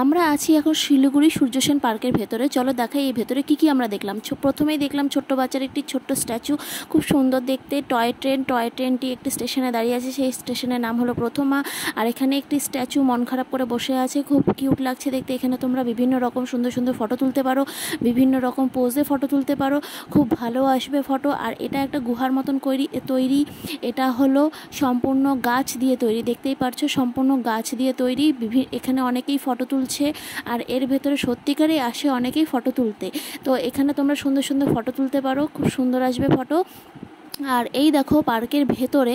আমরা আছি এখন শিলিগুড়ি সূর্যসেন পার্কের ভেতরে। চলো দেখাই এই ভেতরে কি কি আমরা দেখলাম। প্রথমেই দেখলাম ছোট্ট বাচ্চার একটি ছোট্ট স্ট্যাচু, খুব সুন্দর দেখতে। টয় ট্রেনটি একটি স্টেশনে দাঁড়িয়ে আছে, সেই স্টেশনের নাম হলো প্রথমা। আর এখানে একটি স্ট্যাচু মন খারাপ করে বসে আছে, খুব কিউট লাগছে দেখতে। এখানে তোমরা বিভিন্ন রকম সুন্দর সুন্দর ফটো তুলতে পারো, বিভিন্ন রকম পোজে ফটো তুলতে পারো, খুব ভালো আসবে ফটো। আর এটা একটা গুহার মতন তৈরি, এটা হলো সম্পূর্ণ গাছ দিয়ে তৈরি, দেখতেই পারছো সম্পূর্ণ গাছ দিয়ে তৈরি। এখানে অনেকেই ফটো তুলছে, আর এর ভেতরে সত্যিকারই আসে অনেকেই ফটো তুলতে। তো এখানে তোমরা সুন্দর সুন্দর ফটো তুলতে পারো, খুব সুন্দর আসবে ফটো। আর এই দেখো পার্কের ভেতরে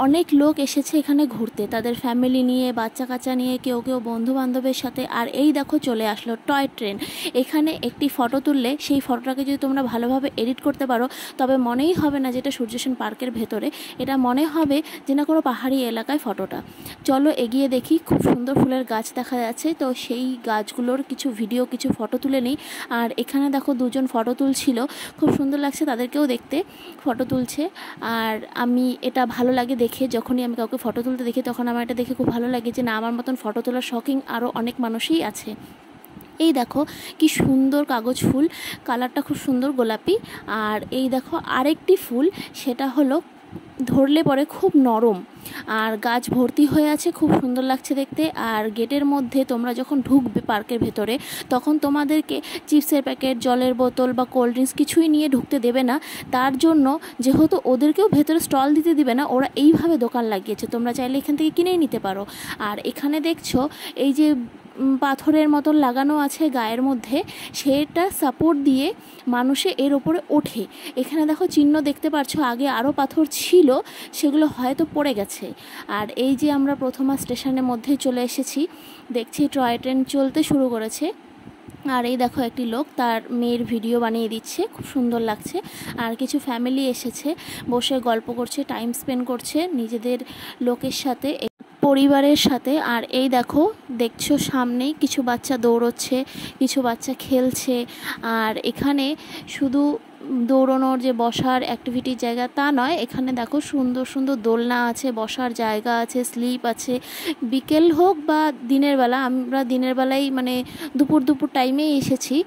অনেক লোক এসেছে এখানে ঘুরতে, তাদের ফ্যামিলি নিয়ে, বাচ্চা কাচ্চা নিয়ে, কেউ কেউ বন্ধু বান্ধবের সাথে। আর এই দেখো চলে আসলো টয় ট্রেন। এখানে একটি ফটো তুললে সেই ফটোটাকে যদি তোমরা ভালোভাবে এডিট করতে পারো, তবে মনেই হবে না যেটা সূর্যসেন পার্কের ভেতরে, এটা মনে হবে যে না কোনো পাহাড়ি এলাকায় ফটোটা। চলো এগিয়ে দেখি, খুব সুন্দর ফুলের গাছ দেখা যাচ্ছে, তো সেই গাছগুলোর কিছু ভিডিও, কিছু ফটো তুলে নিই। আর এখানে দেখো দুজন ফটো তুলছিল, খুব সুন্দর লাগছে তাদেরকেও দেখতে, ফটো তুলছে। আর আমি এটা ভালো লাগে দেখে, যখনই আমি কাউকে ফটো তুলতে দেখি তখন আমার এটা দেখে খুব ভালো লাগে যে না, আমার মতন ফটো তোলার শখিং আরও অনেক মানুষই আছে। এই দেখো কি সুন্দর কাগজ ফুল, কালারটা খুব সুন্দর গোলাপি। আর এই দেখো আরেকটি ফুল, সেটা হলো ধরলে পরে খুব নরম, আর গাছ ভর্তি হয়ে আছে, খুব সুন্দর লাগছে দেখতে। আর গেটের মধ্যে তোমরা যখন ঢুকবে পার্কের ভেতরে, তখন তোমাদেরকে চিপসের প্যাকেট, জলের বোতল বা কোল্ড ড্রিঙ্কস কিছুই নিয়ে ঢুকতে দেবে না। তার জন্য যেহেতু ওদেরকেও ভেতরে স্টল দিতে দিবে না, ওরা এইভাবে দোকান লাগিয়েছে, তোমরা চাইলে এখান থেকে কিনেই নিতে পারো। আর এখানে দেখছো এই যে পাথরের মতন লাগানো আছে গায়ের মধ্যে, সেটা সাপোর্ট দিয়ে মানুষে এর ওপরে ওঠে। এখানে দেখো চিহ্ন দেখতে পাচ্ছ, আগে আরও পাথর ছিল, সেগুলো হয়তো পড়ে গেছে। আর এই যে আমরা প্রথমা স্টেশনের মধ্যেই চলে এসেছি, দেখছি টয় ট্রেন চলতে শুরু করেছে। আর এই দেখো একটি লোক তার মেয়ের ভিডিও বানিয়ে দিচ্ছে, খুব সুন্দর লাগছে। আর কিছু ফ্যামিলি এসেছে, বসে গল্প করছে, টাইম স্পেন্ড করছে নিজেদের লোকের সাথে, পরিবারের সাথে। আর এই দেখছো সামনেই কিছু বাচ্চা দৌড়চ্ছে, কিছু বাচ্চা খেলছে। আর এখানে শুধু দৌড়ানোর যে বসার অ্যাক্টিভিটির জায়গা তা নয়, এখানে দেখো সুন্দর সুন্দর দোলনা আছে, বসার জায়গা আছে, স্লিপ আছে। বিকেল হোক বা দিনের বেলা, আমরা দিনের বেলায় মানে দুপুর টাইমেই এসেছি,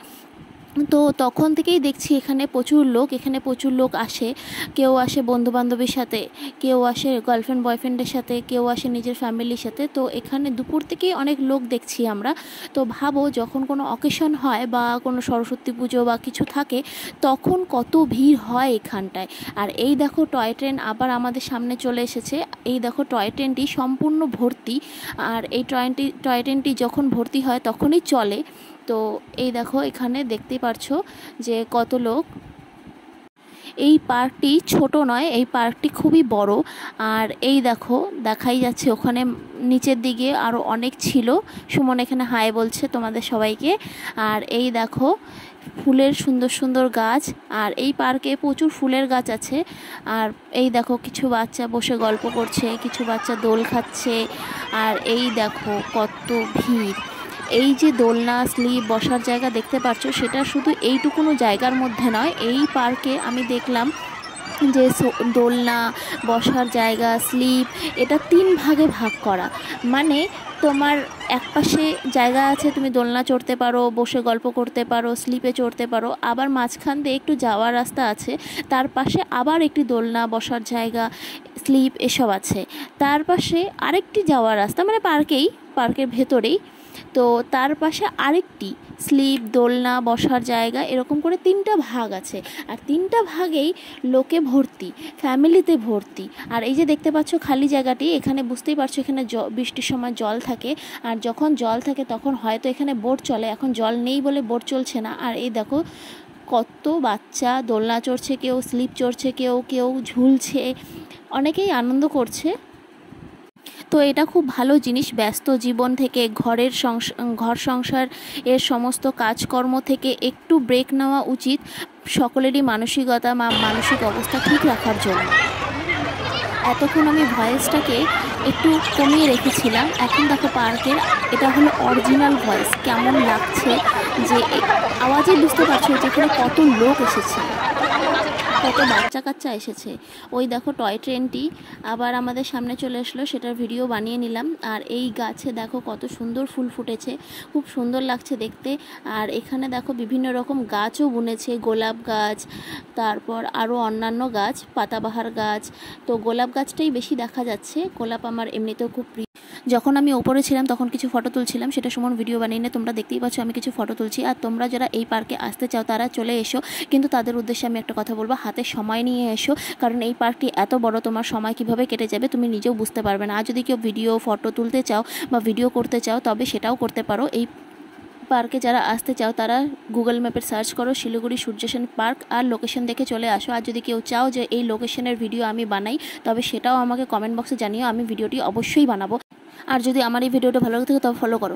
তো তখন থেকেই দেখছি এখানে প্রচুর লোক আসে। কেউ আসে বন্ধুবান্ধবের সাথে, কেউ আসে গার্লফ্রেন্ড বয়ফ্রেন্ডের সাথে, কেউ আসে নিজের ফ্যামিলির সাথে। তো এখানে দুপুর থেকেই অনেক লোক দেখছি আমরা। তো ভাবো যখন কোনো অকেশন হয় বা কোনো সরস্বতী পুজো বা কিছু থাকে, তখন কত ভিড় হয় এখানটায়। আর এই দেখো টয় ট্রেন আবার আমাদের সামনে চলে এসেছে। এই দেখো টয় ট্রেনটি সম্পূর্ণ ভর্তি। আর এই টয় ট্রেনটি যখন ভর্তি হয় তখনই চলে। তো এই দেখো এখানে দেখতেই পারছো যে কত লোক। এই পার্কটি ছোট নয়, এই পার্কটি খুবই বড়। আর এই দেখো দেখাই যাচ্ছে ওখানে নিচের দিকে আরও অনেক ছিল। সুমন এখানে হাই বলছে তোমাদের সবাইকে। আর এই দেখো ফুলের সুন্দর সুন্দর গাছ, আর এই পার্কে প্রচুর ফুলের গাছ আছে। আর এই দেখো কিছু বাচ্চা বসে গল্প করছে, কিছু বাচ্চা দোল খাচ্ছে। আর এই দেখো কত ভিড়। এই যে দোলনা, স্লিপ, বসার জায়গা দেখতে পাচ্ছ, সেটা শুধু এইটুকুনো জায়গার মধ্যে নয়, এই পার্কে আমি দেখলাম যে দোলনা, বসার জায়গা, স্লিপ, এটা 3 ভাগে ভাগ করা। মানে তোমার এক পাশে জায়গা আছে, তুমি দোলনা চড়তে পারো, বসে গল্প করতে পারো, স্লিপে চড়তে পারো। আবার মাঝখান দিয়ে একটু যাওয়ার রাস্তা আছে, তার পাশে আবার একটি দোলনা, বসার জায়গা, স্লিপ এসব আছে। তার পাশে আরেকটি যাওয়ার রাস্তা, মানে পার্কের ভেতরেই। তো তার পাশে আরেকটি স্লিপ, দোলনা, বসার জায়গা, এরকম করে 3টা ভাগ আছে। আর 3টা ভাগেই লোকে ভর্তি, ফ্যামিলিতে ভর্তি। আর এই যে দেখতে পাচ্ছ খালি জায়গাটি, এখানে বুঝতেই পারছো এখানে বৃষ্টির সময় জল থাকে। আর যখন জল থাকে তখন হয়তো এখানে বোট চলে, এখন জল নেই বলে বোট চলছে না। আর এই দেখো কত বাচ্চা দোলনা চড়ছে, কেউ স্লিপ চড়ছে, কেউ ঝুলছে, অনেকেই আনন্দ করছে। তো এটা খুব ভালো জিনিস। ব্যস্ত জীবন থেকে, ঘর সংসার এর সমস্ত কাজকর্ম থেকে একটু ব্রেক নেওয়া উচিত সকলেরই, মানসিকতা মানসিক অবস্থা ঠিক রাখার জন্য। এতক্ষণ আমি ভয়েসটাকে একটু কমিয়ে রেখেছিলাম, এখন দেখো পার্কের এটা হলো অরিজিনাল ভয়েস, কেমন লাগছে যে আওয়াজে বুঝতে পারছো যে এখানে কত লোক এসেছে। কত বাচ্চা কাচ্চা এসেছে। ওই দেখো টয় ট্রেনটি আবার আমাদের সামনে চলে আসলো, সেটার ভিডিও বানিয়ে নিলাম। আর এই গাছে দেখো কত সুন্দর ফুল ফুটেছে, খুব সুন্দর লাগছে দেখতে। আর এখানে দেখো বিভিন্ন রকম গাছও বুনেছে, গোলাপ গাছ, তারপর আরও অন্যান্য গাছ, পাতাবাহার গাছ। তো গোলাপ গাছটাই বেশি দেখা যাচ্ছে, গোলাপ আমার এমনিতেও খুব প্রিয়। যখন আমি ওপরে ছিলাম তখন কিছু ফটো তুলছিলাম, সেটা সময় ভিডিও বানিয়ে নিয়ে তোমরা দেখতেই পাচ্ছ আমি কিছু ফটো তুলছি। আর তোমরা যারা এই পার্কে আসতে চাও তারা চলে এসো, কিন্তু তাদের উদ্দেশ্যে আমি একটা কথা বলবো, হাতে সময় নিয়ে এসো, কারণ এই পার্কটি এত বড়, তোমার সময় কিভাবে কেটে যাবে তুমি নিজেও বুঝতে পারবে না। আর যদি কেউ ভিডিও ফটো তুলতে চাও বা ভিডিও করতে চাও তবে সেটাও করতে পারো। এই পার্কে যারা আসতে চাও তারা গুগল ম্যাপে সার্চ করো শিলিগুড়ি সূর্যসেন পার্ক, আর লোকেশন দেখে চলে আসো। আর যদি কেউ চাও যে এই লোকেশনের ভিডিও আমি বানাই তবে সেটাও আমাকে কমেন্ট বক্সে জানিও, আমি ভিডিওটি অবশ্যই বানাবো। আর যদি আমার এই ভিডিওটা ভালো লাগে থাকে তবে ফলো করো।